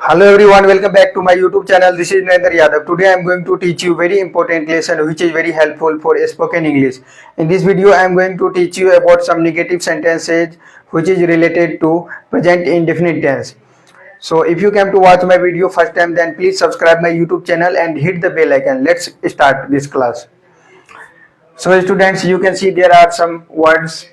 Hello everyone, welcome back to my YouTube channel. This is Narendra Yadav. Today I am going to teach you very important lesson which is very helpful for spoken English. In this video I am going to teach you about some negative sentences which is related to present indefinite tense. So if you came to watch my video first time, then please subscribe my YouTube channel and hit the bell icon. Let's start this class. So students, you can see there are some words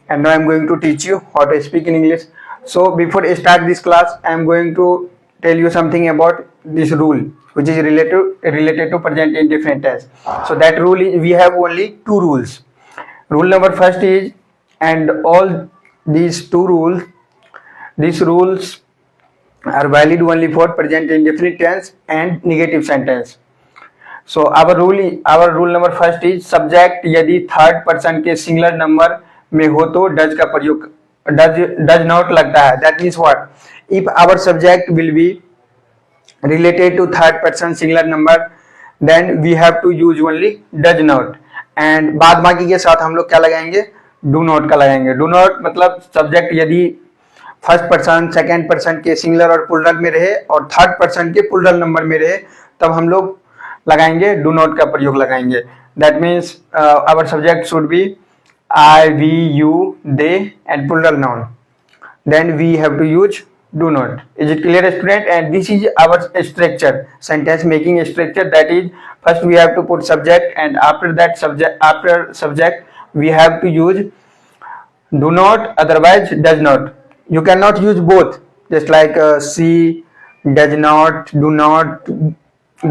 and now I am going to teach you how to speak in English. So before I start this class, I am going to tell you something about this rule which is related to present indefinite tense. So that rule is, we have only two rules. Rule number first is, and all these rules are valid only for present indefinite tense and negative sentence. So our rule number first is, subject यदि third person के singular number में हो तो does का प्रयोग does not लगता है. That means what? If our subject will be related to third person singular number, then we have to use only does not, and बाद बाकी के साथ हम लोग क्या लगाएंगे? डू नॉट का लगाएंगे. डू नॉट मतलब सब्जेक्ट यदि फर्स्ट पर्सन सेकेंड पर्सन के सिंगुलर और प्लूरल में रहे और थर्ड पर्सन के प्लूरल नंबर में रहे, तब हम लोग लगाएंगे डू नॉट का प्रयोग लगाएंगे. That means our subject should be I, we, you, they and plural noun. Then we have to use do not. Is it clear, student? And this is our structure, sentence making structure. That is, first we have to put subject, and after subject we have to use do not, otherwise does not. You cannot use both, just like see, does not, do not,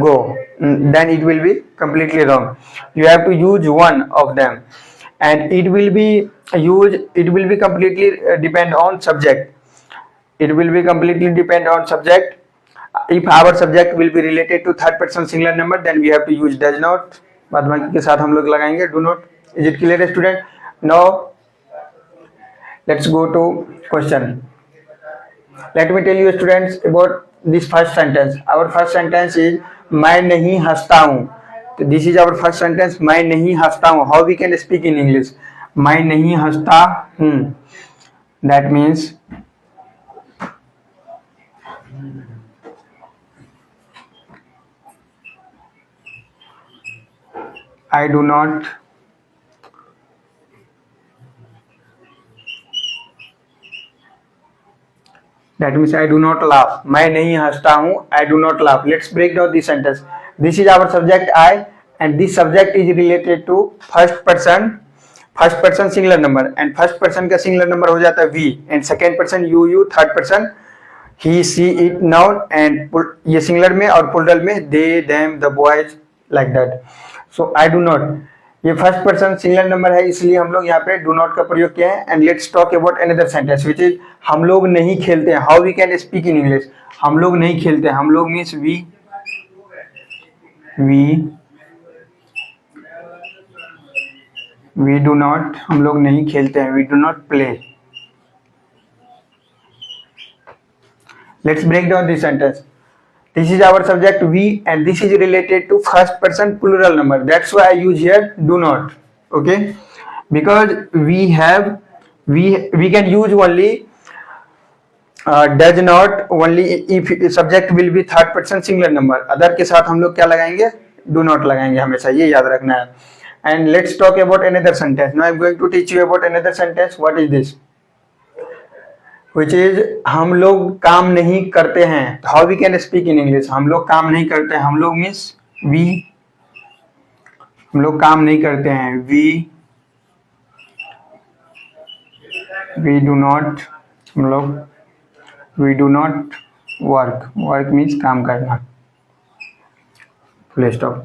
go. Then it will be completely wrong. You have to use one of them. And it will be completely depend on subject. It will be completely depend on subject. If our subject will be related to third person singular number, then we have to use does not. बाद बाकी के साथ हम लोग लगाएंगे do not. Is it clear, student? Now let's go to question. Let me tell you, students, about this first sentence. Our first sentence is, मैं नहीं हंसता हूँ. This is our first sentence. मैं नहीं हंसता हूँ. How we can speak in English? मैं नहीं हंसता हूँ. That means I do not laugh. मैं नहीं हंसता हूँ. I do not laugh. Let's break down this sentence. This is our subject I, and this subject is related to first person singular number, and first person का singular number हो जाता है we, and second person you, third person he, she, it, noun, and ये singular में और plural में they, them, the boys, like that. So I do not, ये first person singular number है, इसलिए हम लोग यहाँ पे do not का प्रयोग किया है. And let's talk about another sentence which is, हम लोग नहीं खेलते हैं. How we can speak in English? हम लोग नहीं खेलते हैं. हम लोग means we do not, हम लोग नहीं खेलते हैं. We do not play. Let's break down this sentence. This is our subject we, and this is related to first person plural number. That's why I use here do not. Okay, because we can use only does not only if subject will be third person singular number. Other के साथ हम लोग क्या लगाएंगे? Do not लगाएंगे हमेशा, ये याद रखना है. And let's talk about another sentence. Now I'm going to teach you about another sentence. What is this? Which is, हम लोग काम नहीं करते हैं. How we can speak in English? हम लोग काम नहीं करते हैं. हम लोग means we. हम लोग काम नहीं करते हैं. We do not. हम लोग we do not work. Work means काम करना. Full stop.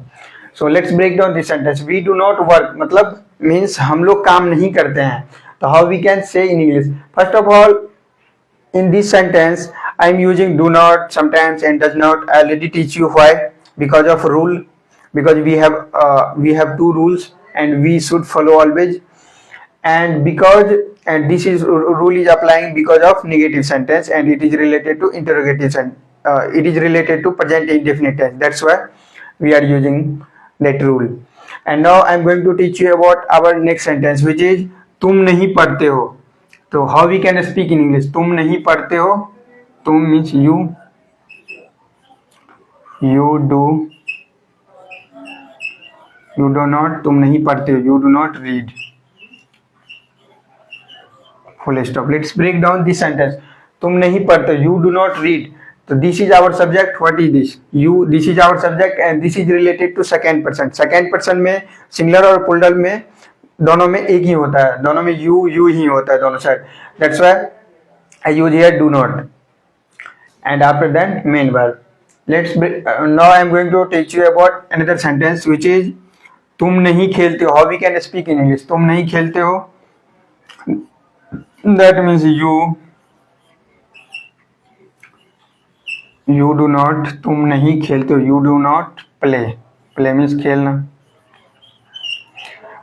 So let's break down this sentence. We do not work मतलब means हम लोग काम नहीं करते हैं. तो how we can say in English? First of all, in this sentence I am using do not sometimes and does not. I already teach you why. Because of rule. Because we have two rules and we should follow always. And this is rule is applying because of negative sentence, and it is related to interrogative sentence. It is related to present indefinite tense. That's why we are using that rule. And now I am going to teach you about our next sentence, which is तुम नहीं पढ़ते हो. तो how we can speak in English, तुम नहीं पढ़ते हो, तुम means you, you do not, तुम नहीं पढ़ते हो, you do not read, full stop. Let's break down this sentence, तुम नहीं पढ़ते, यू डू नॉट रीड, तो this is our subject, what is this, you, this is our subject and this is related to second person. Second person में singular और plural में दोनों में एक ही होता है, दोनों में यू ही होता है दोनों side, that's why I use here do not and after that main verb. Let's now I am going to teach you about another sentence which is तुम नहीं खेलते हो, how we can speak in English, तुम नहीं खेलते हो, that means you do not, तुम नहीं खेलते हो, you do not play, play means खेलना।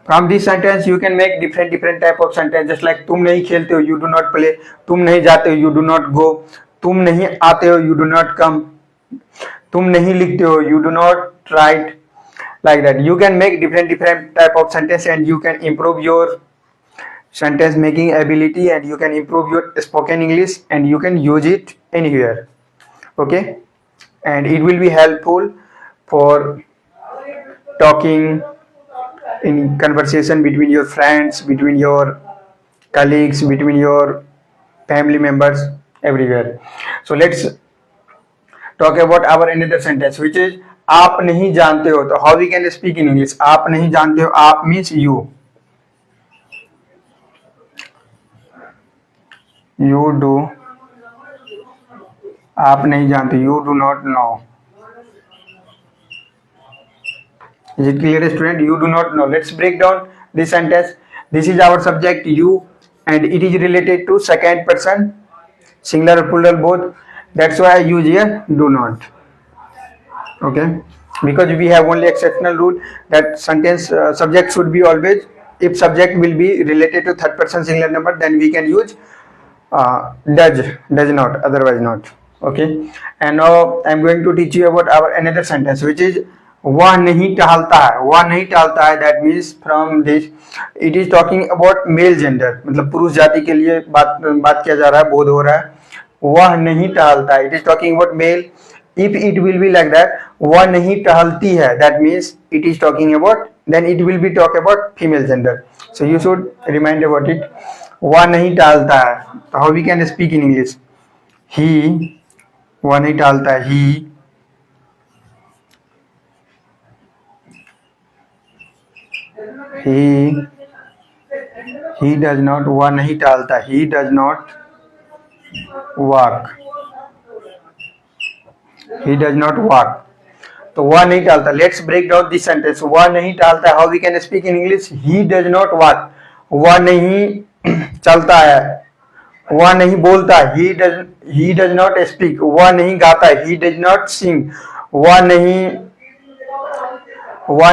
From this sentence you can make different type of sentence, just like तुम नहीं खेलते हो, you do not play, तुम नहीं जाते हो, you do not go, तुम नहीं आते हो, you do not come, तुम नहीं लिखते हो, you do not write, like that you can make different type of sentence and you can improve your sentence making ability and you can improve your spoken English and you can use it anywhere, okay, and it will be helpful for talking in conversation between your friends, between your colleagues, between your family members, everywhere. So let's talk about our another sentence which is आप नहीं जानते हो, तो how we can speak in English, आप नहीं जानते हो, आप means you do, आप नहीं जानते, you do not know, is it clear student, you do not know। Let's break down this sentence, this is our subject you and it is related to second person singular plural both, that's why I use here do not, okay, because we have only exceptional rule that sentence subject should be always, if subject will be related to third person singular number then we can use does not, otherwise not, okay। And now I am going to teach you about our another sentence which is वह नहीं टहलता है, वह नहीं टहलता है, that means from this it is talking about male gender, मतलब पुरुष जाति के लिए बात किया जा रहा है, बोध हो रहा है, वह नहीं टहलता है, it is talking about male, if it will be like that वह नहीं टहलती है, that means it is talking about, then it will be talk about female gender, so you should remind about it। वह नहीं टहलता है, तो how we can speak in English, he, वह नहीं टहलता है, he does not, वह नहीं टहलता, he does not walk, he does not walk, तो वह नहीं टहलता। Let's break down this sentence, वह नहीं टहलता है, how we can speak in English, he does not walk, वह नहीं चलता है, वह नहीं बोलता, he does not speak, वह नहीं गाता, he does not sing, वह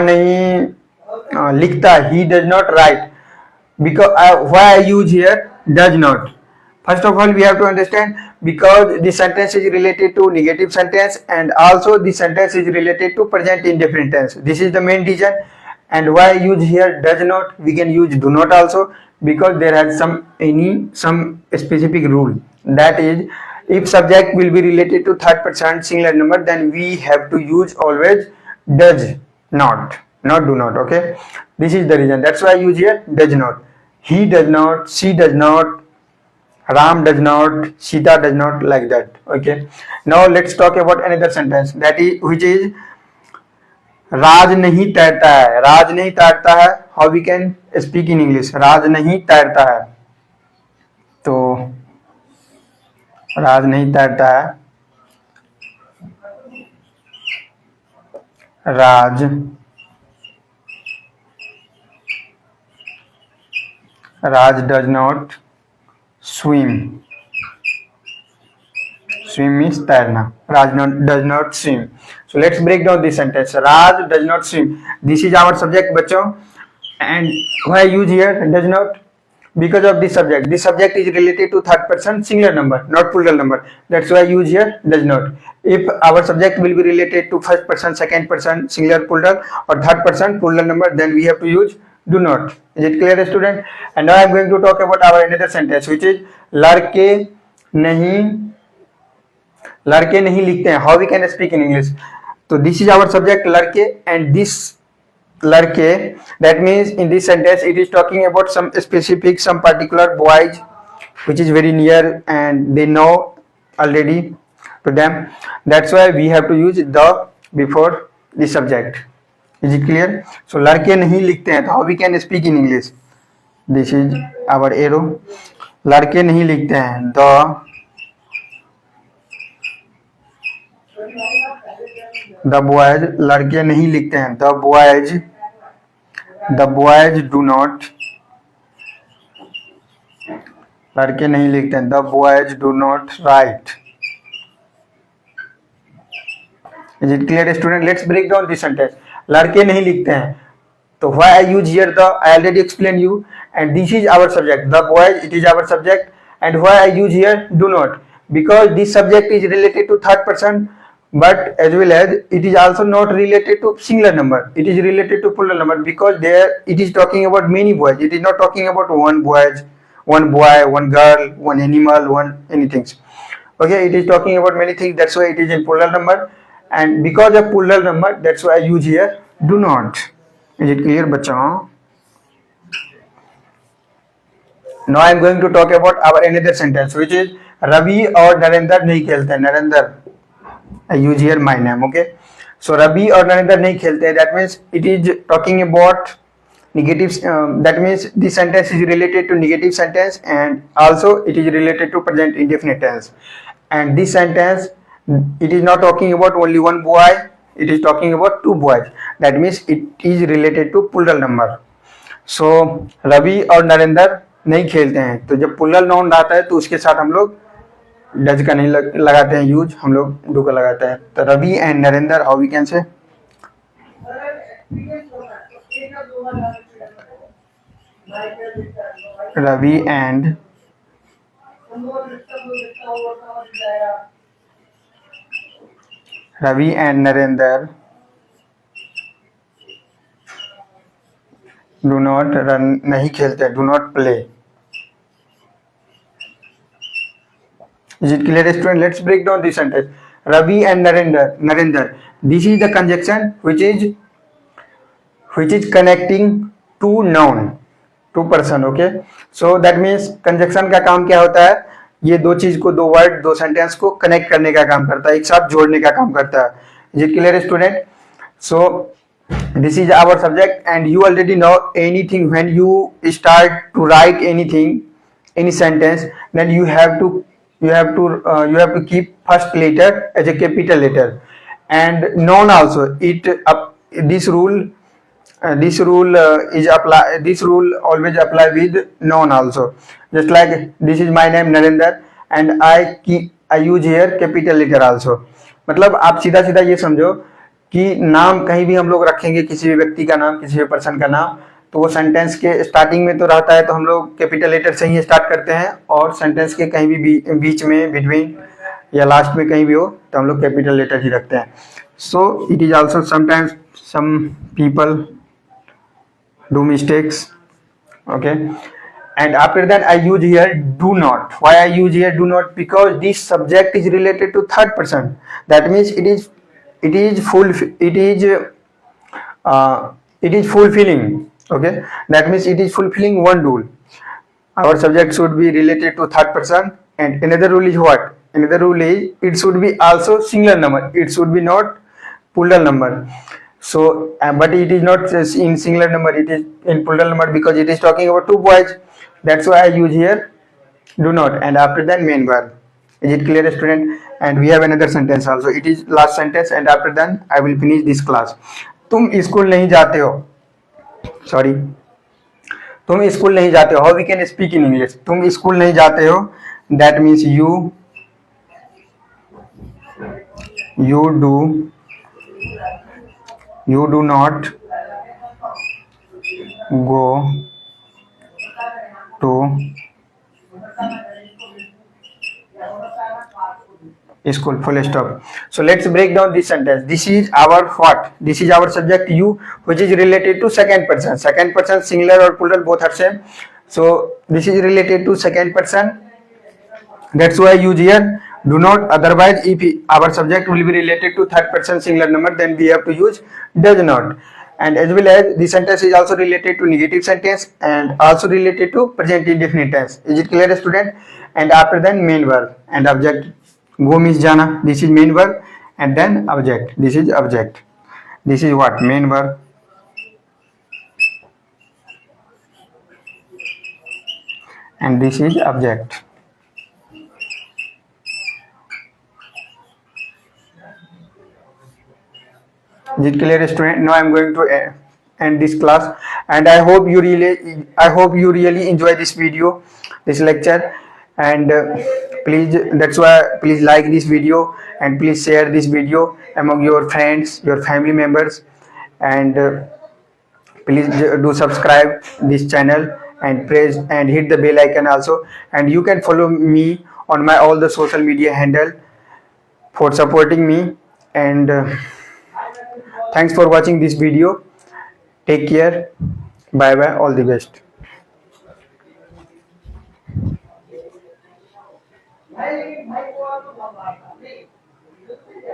नहीं लिखता, he does not write, because why I use here does not, first of all we have to understand, because the sentence is related to negative sentence and also the sentence is related to present indefinite tense, this is the main reason, and why I use here does not, we can use do not also, because there has some specific rule, that is if subject will be related to third person singular number then we have to use always does not do not, okay, this is the reason, that's why I use here does not, he does not, she does not, Ram does not, Sita does not, like that, okay। Now let's talk about another sentence, that is which is राज नहीं तैरता है, राज नहीं तैरता है, how we can speak in English, Raj नहीं तैरता है, तो राज नहीं तैरता है, राज does not swim, swim means तैरना, Raj does not swim, so let's break down this sentence, Raj does not swim, this is our subject बच्चों, and why use here does not, because of this subject is related to third person singular number, not plural number, that's why I use here does not, if our subject will be related to first person, second person singular plural or third person plural number then we have to use do not. Is it clear, student? And now I am going to talk about our another sentence, which is लड़के नहीं लिखते हैं. How we can speak in English? So this is our subject लड़के, and this लड़के, that means in this sentence it is talking about some specific, some particular boys which is very near and they know already to them. That's why we have to use the before the subject. Is it clear? So लड़के नहीं लिखते हैं, तो how we can speak in English? This is our arrow. लड़के नहीं लिखते हैं, the boys, लड़के नहीं लिखते हैं, the boys do not, लड़के नहीं लिखते हैं, the boys do not write. Is it clear, student? Let's break down this sentence. लड़के नहीं लिखते हैं, तो why I use here the, I already explained you, and this is our subject, the boys, it is our subject. And why I use here do not, because this subject is related to third person, but as well as it is also not related to singular number, it is related to plural number, because there it is talking about many boys, it is not talking about one boy, one girl, one animal, one anything. Okay, it is talking about many things, that's why it is in plural number, and because of plural number, that's why I use here do not. Is it clear, bachcho? Now I am going to talk about our another sentence, which is Ravi और नरेंद्र नहीं खेलते हैं. Narendra, I use here my name. Okay, so Ravi और नरेंद्र नहीं खेलते हैं, that means it is talking about negatives. That means this sentence is related to negative sentence, and also it is related to present indefinite tense. And this sentence, it is not talking about only one boy, it is talking about two boys. That means it is related to plural number. So Ravi और नरेंद्र नहीं खेलते हैं, तो जब plural noun आता है तो उसके साथ हम लोग डज का नहीं लगाते हैं यूज, हम लोग डू का लगाते हैं. तो Ravi and Narendra, how we can say? Ravi and Narendra do not run, नहीं खेलते, do not play. Is it clear, student? Let's break down this sentence. Ravi and Narendra. This is the conjunction which is connecting two noun, two person. Okay. So that means conjunction का काम क्या होता है? ये दो चीज को, दो वर्ड, दो सेंटेंस को कनेक्ट करने का काम करता है, एक साथ जोड़ने का काम करता है. Is it clear, student? So this is our subject, and you already know anything. When you start to write anything, any sentence, then you have to keep first letter as a capital letter, and noun also. This rule always apply with noun also. Just like this is my name Narendra, and I use here capital letter also. मतलब आप सीधा सीधा ये समझो कि नाम कहीं भी हम लोग रखेंगे, किसी भी व्यक्ति का नाम, किसी भी पर्सन का नाम, तो वो सेंटेंस के स्टार्टिंग में तो रहता है, तो हम लोग कैपिटल लेटर से ही स्टार्ट करते हैं, और सेंटेंस के कहीं भी बीच में, बिटवीन या लास्ट में कहीं भी हो तो हम लोग कैपिटल लेटर ही रखते हैं. So it is also sometimes some people do mistakes. Okay, and after that I use here do not. Why I use here do not? Because this subject is related to third person. That means it is fulfilling. Okay, that means it is fulfilling one rule. Our subject should be related to third person, and another rule is what? Another rule is it should be also singular number. It should be not plural number. So but it is not in singular number, it is in plural number, because it is talking about two boys. That's why I use here do not, and after that main verb. Is it clear, student? And we have another sentence also. It is last sentence, and after that I will finish this class. तुम school नहीं जाते हो. Sorry, तुम school नहीं जाते हो. How we can speak in English? तुम school नहीं जाते हो, that means you do not go to School, full stop. So let's break down this sentence. This is our what? This is our subject you, which is related to second person. Second person, singular or plural, both are same. So this is related to second person. That's why use here do not. Otherwise, if our subject will be related to third person singular number, then we have to use does not. And as well as the sentence is also related to negative sentence and also related to present indefinite tense. Is it clear, student? And after then main verb and object. Go means jana. This is main verb and then object. This is object. This is what? Main verb. And this is object. Is it clear, student? Now I am going to end this class, and I hope you really enjoy this video, this lecture, and please like this video and please share this video among your friends, your family members, and please do subscribe this channel and press and hit the bell icon also, and you can follow me on my all the social media handle for supporting me, and thanks for watching this video. Take care. Bye bye. All the best.